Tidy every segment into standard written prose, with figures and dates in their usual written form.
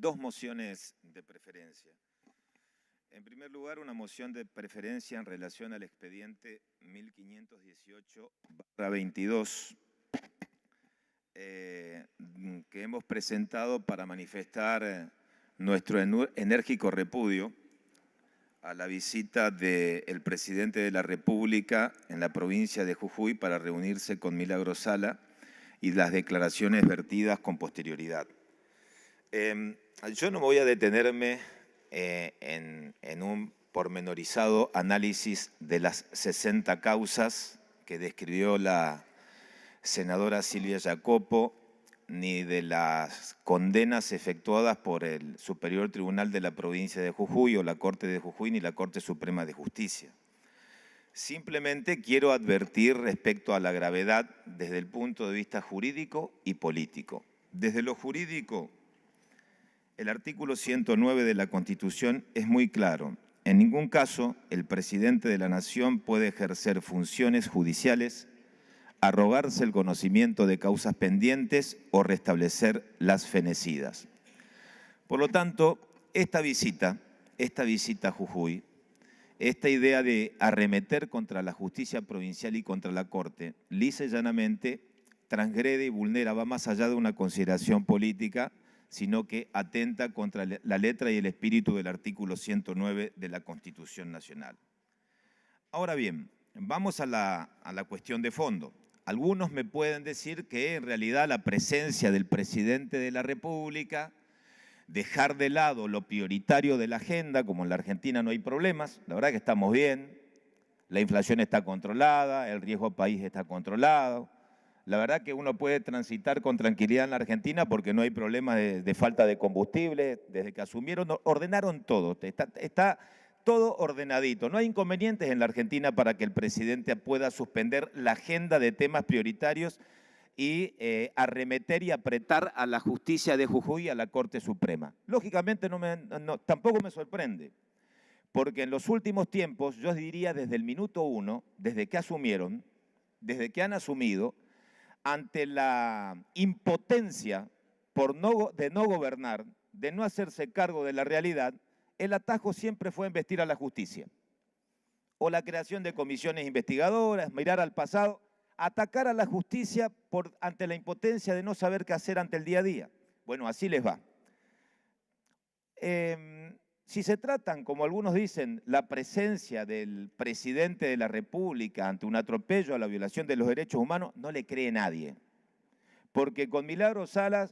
dos mociones de preferencia. En primer lugar, una moción de preferencia en relación al expediente 1518/22 que hemos presentado para manifestar nuestro enérgico repudio a la visita del presidente de la República en la provincia de Jujuy para reunirse con Milagro Sala y las declaraciones vertidas con posterioridad. Yo no voy a detenerme en un pormenorizado análisis de las 60 causas que describió la senadora Silvia Jacopo, ni de las condenas efectuadas por el Superior Tribunal de la Provincia de Jujuy o la Corte de Jujuy, ni la Corte Suprema de Justicia. Simplemente quiero advertir respecto a la gravedad desde el punto de vista jurídico y político. Desde lo jurídico, el artículo 109 de la Constitución es muy claro. En ningún caso el presidente de la Nación puede ejercer funciones judiciales, arrogarse el conocimiento de causas pendientes o restablecer las fenecidas. Por lo tanto, esta visita a Jujuy, esta idea de arremeter contra la justicia provincial y contra la Corte, lisa y llanamente transgrede y vulnera, va más allá de una consideración política, sino que atenta contra la letra y el espíritu del artículo 109 de la Constitución Nacional. Ahora bien, vamos a la cuestión de fondo. Algunos me pueden decir que en realidad la presencia del presidente de la República, dejar de lado lo prioritario de la agenda, como en la Argentina no hay problemas, la verdad que estamos bien, la inflación está controlada, el riesgo país está controlado, la verdad que uno puede transitar con tranquilidad en la Argentina porque no hay problema de falta de combustible, desde que asumieron, ordenaron todo, está todo ordenadito. No hay inconvenientes en la Argentina para que el presidente pueda suspender la agenda de temas prioritarios y arremeter y apretar a la justicia de Jujuy y a la Corte Suprema. Lógicamente tampoco me sorprende, porque en los últimos tiempos, yo diría desde el minuto 1, desde que asumieron, desde que han asumido, ante la impotencia de no gobernar, de no hacerse cargo de la realidad, el atajo siempre fue investir a la justicia. O la creación de comisiones investigadoras, mirar al pasado, atacar a la justicia ante la impotencia de no saber qué hacer ante el día a día. Bueno, así les va. Si se tratan, como algunos dicen, la presencia del presidente de la República ante un atropello a la violación de los derechos humanos, no le cree nadie. Porque con Milagro Sala,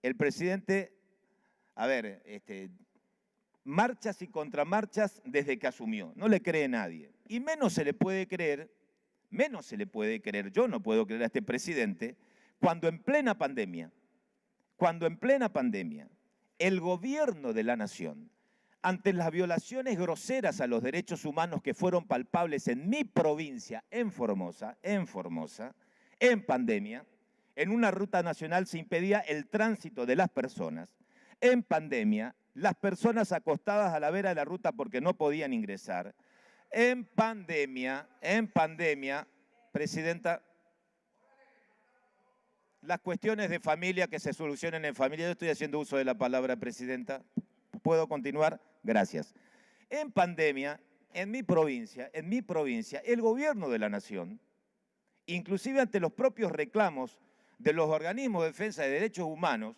el presidente, marchas y contramarchas desde que asumió, no le cree nadie. Y menos se le puede creer, yo no puedo creer a este presidente, cuando en plena pandemia, el gobierno de la nación, ante las violaciones groseras a los derechos humanos que fueron palpables en mi provincia, en Formosa, en pandemia, en una ruta nacional se impedía el tránsito de las personas, en pandemia, las personas acostadas a la vera de la ruta porque no podían ingresar, en pandemia, presidenta, las cuestiones de familia que se solucionen en familia, yo estoy haciendo uso de la palabra, presidenta, ¿puedo continuar? Gracias. En pandemia, en mi provincia, el gobierno de la nación, inclusive ante los propios reclamos de los organismos de defensa de derechos humanos,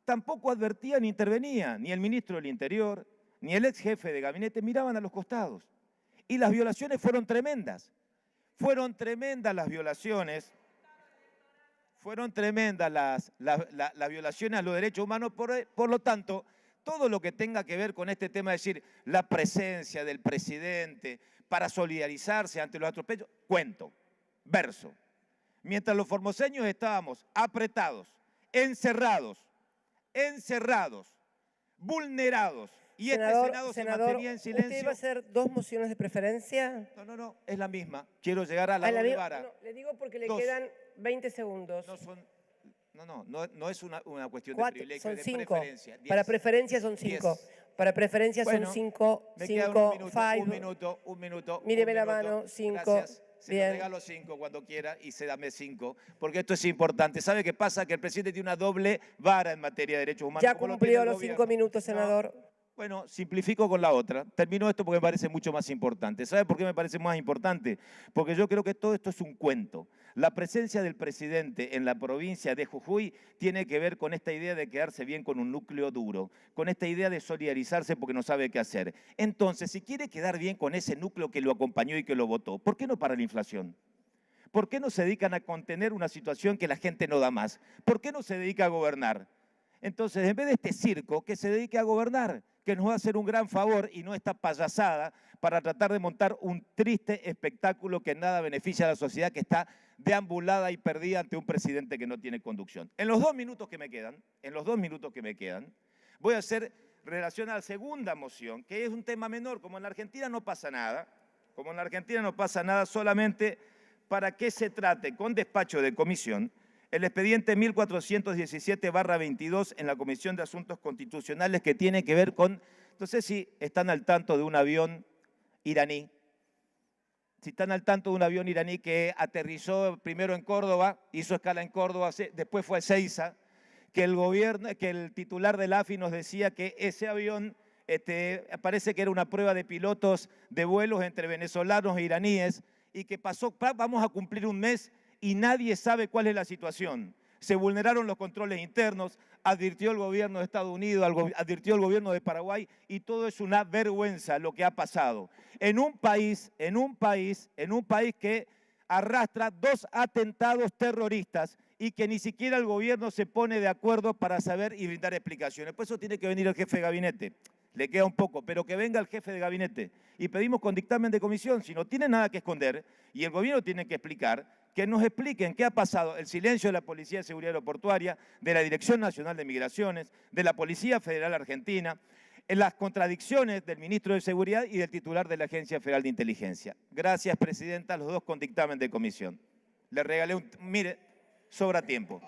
tampoco advertía ni intervenía, ni el ministro del Interior, ni el ex jefe de gabinete, miraban a los costados. Y las violaciones fueron tremendas. Fueron tremendas las violaciones, las violaciones a los derechos humanos, por lo tanto, todo lo que tenga que ver con este tema, es decir, la presencia del presidente para solidarizarse ante los atropellos, cuento, verso. Mientras los formoseños estábamos apretados, encerrados, vulnerados, y este Senado se mantenía en silencio. ¿Usted va a hacer dos mociones de preferencia? No, es la misma. Quiero llegar a la doble vara. No, le digo porque le quedan 20 segundos. No es una cuestión de privilegio, son de 5. preferencia. 10. Para preferencia son 5. Para preferencia son 5. Me queda un minuto. Míreme la mano, 5. Se lo Bien. regalo 5 cuando quiera y se dame 5, porque esto es importante. ¿Sabe qué pasa? Que el presidente tiene una doble vara en materia de derechos humanos. Ya como lo tiene cumplió el los gobierno. 5 minutos, No. senador. Bueno, simplifico con la otra. Termino esto porque me parece mucho más importante. ¿Sabe por qué me parece más importante? Porque yo creo que todo esto es un cuento. La presencia del presidente en la provincia de Jujuy tiene que ver con esta idea de quedarse bien con un núcleo duro, con esta idea de solidarizarse porque no sabe qué hacer. Entonces, si quiere quedar bien con ese núcleo que lo acompañó y que lo votó, ¿por qué no para la inflación? ¿Por qué no se dedican a contener una situación que la gente no da más? ¿Por qué no se dedica a gobernar? Entonces, en vez de este circo, que se dedique a gobernar, que nos va a hacer un gran favor y no esta payasada para tratar de montar un triste espectáculo que nada beneficia a la sociedad que está deambulada y perdida ante un presidente que no tiene conducción. En los 2 minutos que me quedan, voy a hacer relación a la segunda moción, que es un tema menor. Como en la Argentina no pasa nada, solamente para que se trate con despacho de comisión el expediente 1417/22 en la Comisión de Asuntos Constitucionales, que tiene que ver con, no sé si están al tanto de un avión iraní, que aterrizó primero en Córdoba, hizo escala en Córdoba, después fue a Ezeiza, que el titular del AFI nos decía que ese avión parece que era una prueba de pilotos de vuelos entre venezolanos e iraníes, y que vamos a cumplir un mes y nadie sabe cuál es la situación. Se vulneraron los controles internos, advirtió el gobierno de Estados Unidos, advirtió el gobierno de Paraguay, y todo es una vergüenza lo que ha pasado. En un país que arrastra 2 atentados terroristas y que ni siquiera el gobierno se pone de acuerdo para saber y brindar explicaciones. Por eso tiene que venir el jefe de gabinete. Le queda un poco, pero que venga el jefe de gabinete. Y pedimos con dictamen de comisión, si no tiene nada que esconder, y el gobierno tiene que explicar, que nos expliquen qué ha pasado, el silencio de la Policía de Seguridad Aeroportuaria, de la Dirección Nacional de Migraciones, de la Policía Federal Argentina, en las contradicciones del ministro de Seguridad y del titular de la Agencia Federal de Inteligencia. Gracias, presidenta, los dos con dictamen de comisión. Le regalé mire, sobra tiempo.